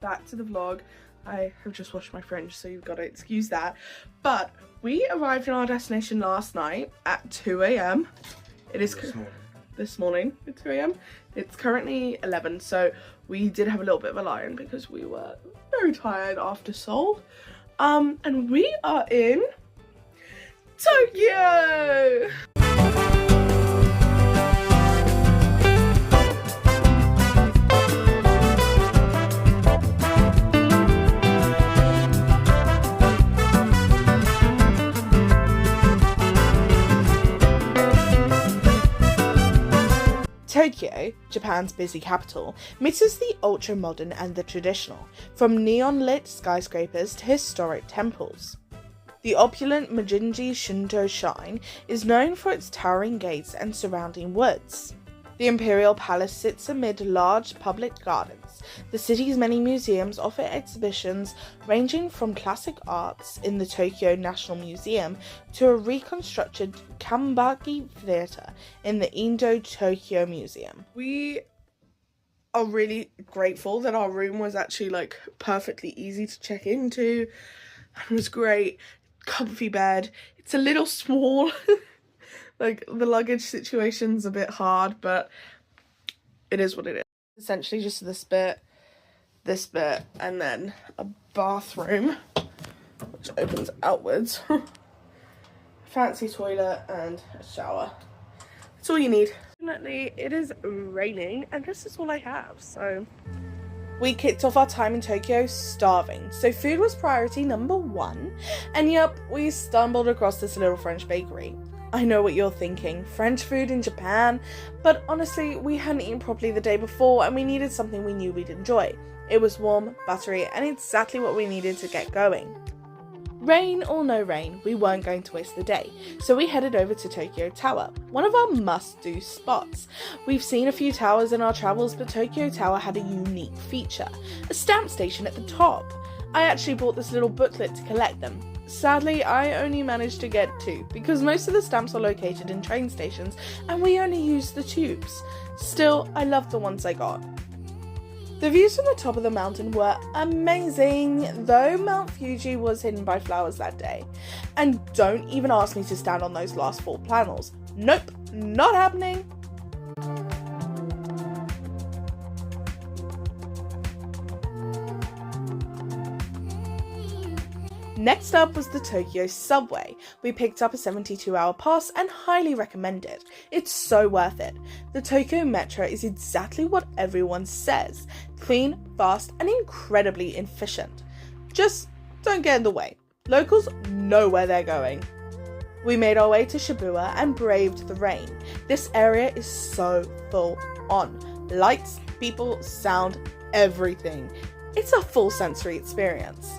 back to the vlog. I have just washed my fringe, so you've got to excuse that. But we arrived in our destination last night at 2 a.m. It is this morning at 2 a.m. It's currently 11, so we did have a little bit of a lie-in because we were very tired after Seoul. And we are in Tokyo! Tokyo, Japan's busy capital, mixes the ultra-modern and the traditional, from neon-lit skyscrapers to historic temples. The opulent Meiji Shinto Shrine is known for its towering gates and surrounding woods. The Imperial Palace sits amid large public gardens. The city's many museums offer exhibitions ranging from classic arts in the Tokyo National Museum to a reconstructed Kambaki Theatre in the Indo-Tokyo Museum. We are really grateful that our room was actually like perfectly easy to check into. It was great. Comfy bed. It's a little small. Like, the luggage situation's a bit hard, but it is what it is. Essentially just this bit, and then a bathroom, which opens outwards. Fancy toilet and a shower. That's all you need. Fortunately, it is raining, and this is all I have, so... We kicked off our time in Tokyo starving, so food was priority number one, and yep, we stumbled across this little French bakery. I know what you're thinking, French food in Japan, but honestly, we hadn't eaten properly the day before and we needed something we knew we'd enjoy. It was warm, buttery, and exactly what we needed to get going. Rain or no rain, we weren't going to waste the day, so we headed over to Tokyo Tower, one of our must-do spots. We've seen a few towers in our travels, but Tokyo Tower had a unique feature, a stamp station at the top. I actually bought this little booklet to collect them. Sadly, I only managed to get 2 because most of the stamps are located in train stations and we only used the tubes. Still, I loved the ones I got. The views from the top of the mountain were amazing, though Mount Fuji was hidden by flowers that day. And don't even ask me to stand on those last 4 panels. Nope, not happening. Next up was the Tokyo subway. We picked up a 72-hour pass and highly recommend it. It's so worth it. The Tokyo Metro is exactly what everyone says. Clean, fast, and incredibly efficient. Just don't get in the way. Locals know where they're going. We made our way to Shibuya and braved the rain. This area is so full on. Lights, people, sound, everything. It's a full sensory experience.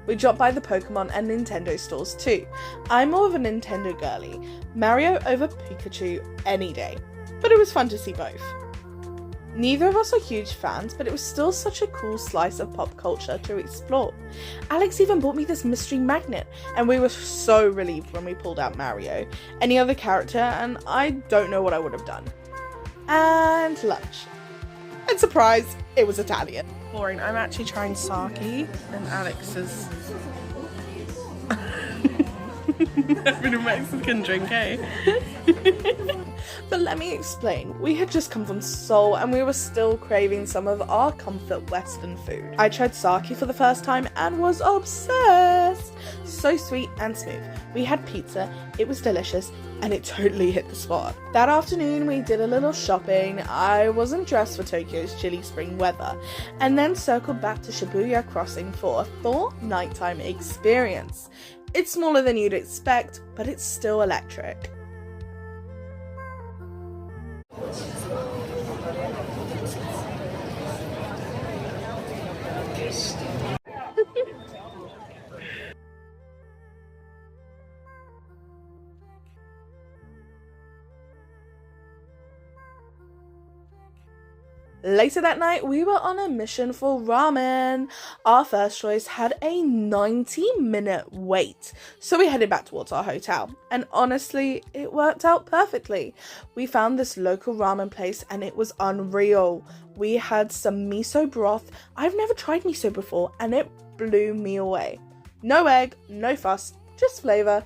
We dropped by the Pokemon and Nintendo stores too. I'm more of a Nintendo girly. Mario over Pikachu any day. But it was fun to see both. Neither of us are huge fans, but it was still such a cool slice of pop culture to explore. Alex even bought me this mystery magnet, and we were so relieved when we pulled out Mario. Any other character, and I don't know what I would have done. And lunch. And surprise, it was Italian. Boring. I'm actually trying sake, and Alex is having a Mexican drink, eh? But let me explain. We had just come from Seoul and we were still craving some of our comfort Western food. I tried sake for the first time and was obsessed. So sweet and smooth. We had pizza, it was delicious, and it totally hit the spot. That afternoon we did a little shopping. I wasn't dressed for Tokyo's chilly spring weather, and then circled back to Shibuya Crossing for a full nighttime experience. It's smaller than you'd expect, but it's still electric. Later that night, we were on a mission for ramen. Our first choice had a 90-minute wait, so we headed back towards our hotel. And honestly, it worked out perfectly. We found this local ramen place and it was unreal. We had some miso broth. I've never tried miso before and it blew me away. No egg, no fuss, just flavour.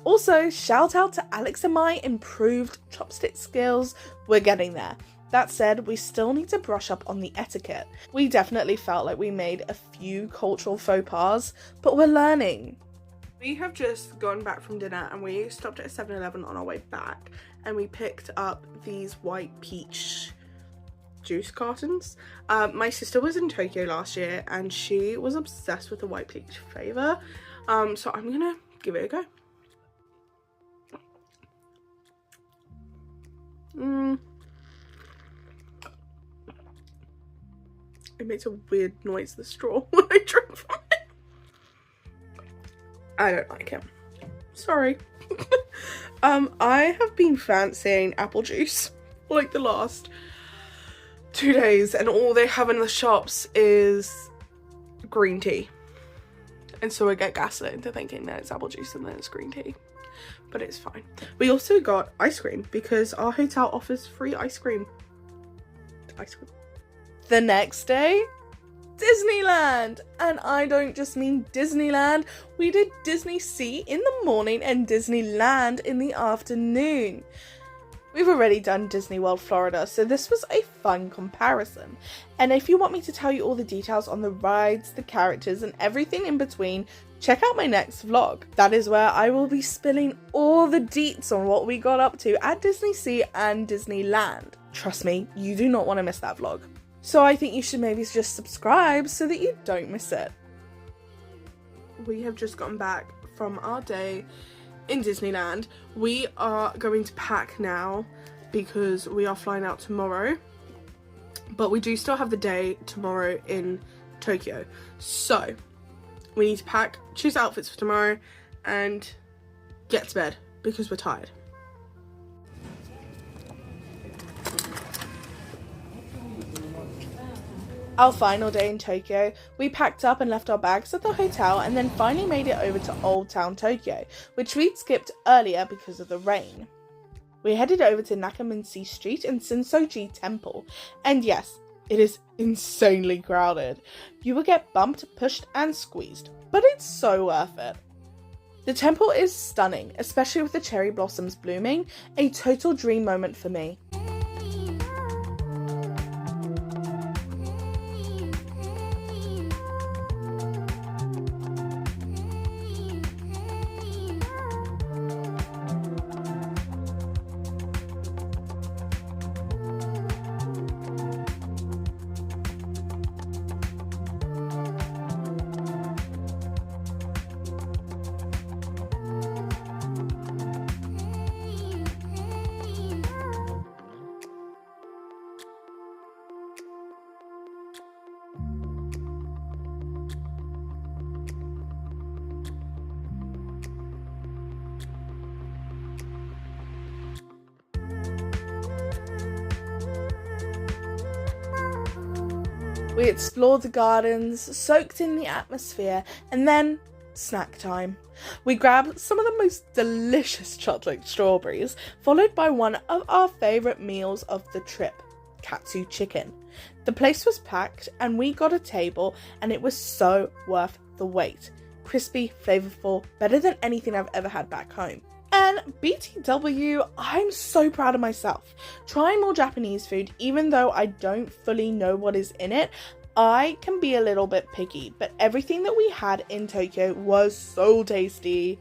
Also, shout out to Alex and my improved chopstick skills. We're getting there. That said, we still need to brush up on the etiquette. We definitely felt like we made a few cultural faux pas, but we're learning. We have just gone back from dinner and we stopped at a 7-Eleven on our way back and we picked up these white peach juice cartons. My sister was in Tokyo last year and she was obsessed with the white peach flavour, so I'm gonna give it a go. It makes a weird noise, the straw, when I drink from it. I don't like it. Sorry. I have been fancying apple juice for like the last 2 days and all they have in the shops is green tea. And so I get gaslit into thinking that it's apple juice and then it's green tea. But it's fine. We also got ice cream because our hotel offers free ice cream. The next day, Disneyland! And I don't just mean Disneyland, we did Disney Sea in the morning and Disneyland in the afternoon. We've already done Disney World Florida, so this was a fun comparison. And if you want me to tell you all the details on the rides, the characters, and everything in between, check out my next vlog. That is where I will be spilling all the deets on what we got up to at Disney Sea and Disneyland. Trust me, you do not want to miss that vlog. So I think you should maybe just subscribe so that you don't miss it. We have just gotten back from our day in Disneyland. We are going to pack now because we are flying out tomorrow. But we do still have the day tomorrow in Tokyo. So we need to pack, choose outfits for tomorrow and get to bed because we're tired. Our final day in Tokyo, we packed up and left our bags at the hotel and then finally made it over to Old Town Tokyo, which we'd skipped earlier because of the rain. We headed over to Nakaminsi Street and Sensoji Temple, and yes, it is insanely crowded. You will get bumped, pushed and squeezed, but it's so worth it. The temple is stunning, especially with the cherry blossoms blooming, a total dream moment for me. We explored the gardens, soaked in the atmosphere, and then snack time. We grabbed some of the most delicious chocolate strawberries, followed by one of our favourite meals of the trip, katsu chicken. The place was packed and we got a table and it was so worth the wait. Crispy, flavourful, better than anything I've ever had back home. And BTW, I'm so proud of myself. Trying more Japanese food, even though I don't fully know what is in it, I can be a little bit picky, but everything that we had in Tokyo was so tasty.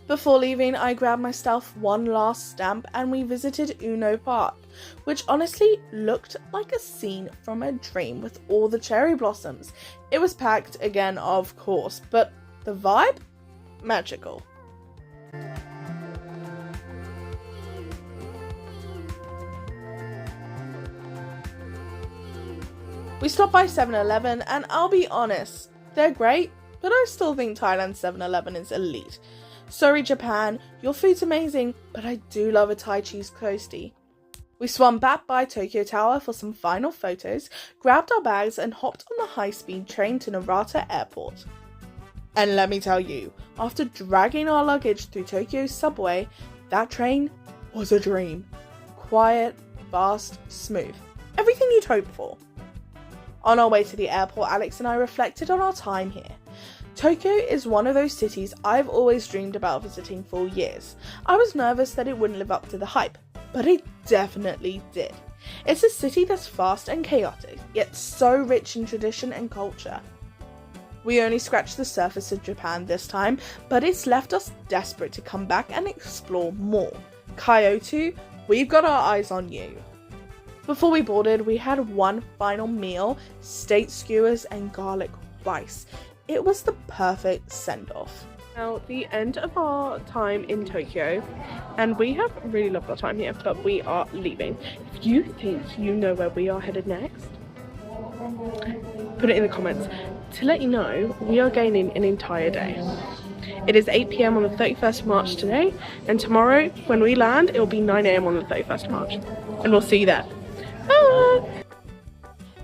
Before leaving, I grabbed myself one last stamp and we visited Ueno Park, which honestly looked like a scene from a dream with all the cherry blossoms. It was packed again, of course, but the vibe? Magical. We stopped by 7-Eleven and I'll be honest, they're great, but I still think Thailand's 7-Eleven is elite. Sorry Japan, your food's amazing, but I do love a Thai cheese toastie. We swung back by Tokyo Tower for some final photos, grabbed our bags and hopped on the high-speed train to Narita Airport. And let me tell you, after dragging our luggage through Tokyo's subway, that train was a dream. Quiet, fast, smooth. Everything you'd hope for. On our way to the airport, Alex and I reflected on our time here. Tokyo is one of those cities I've always dreamed about visiting for years. I was nervous that it wouldn't live up to the hype, but it definitely did. It's a city that's fast and chaotic, yet so rich in tradition and culture. We only scratched the surface of Japan this time, but it's left us desperate to come back and explore more. Kyoto, we've got our eyes on you. Before we boarded, we had one final meal, steak skewers and garlic rice. It was the perfect send-off. Now, the end of our time in Tokyo, and we have really loved our time here, but we are leaving. If you think you know where we are headed next, put it in the comments. To let you know, we are gaining an entire day. It is 8 PM on the 31st of March today, and tomorrow, when we land, it will be 9 AM on the 31st of March. And we'll see you there. Bye!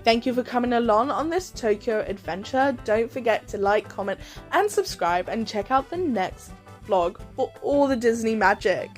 Thank you for coming along on this Tokyo adventure. Don't forget to like, comment, and subscribe, and check out the next vlog for all the Disney magic.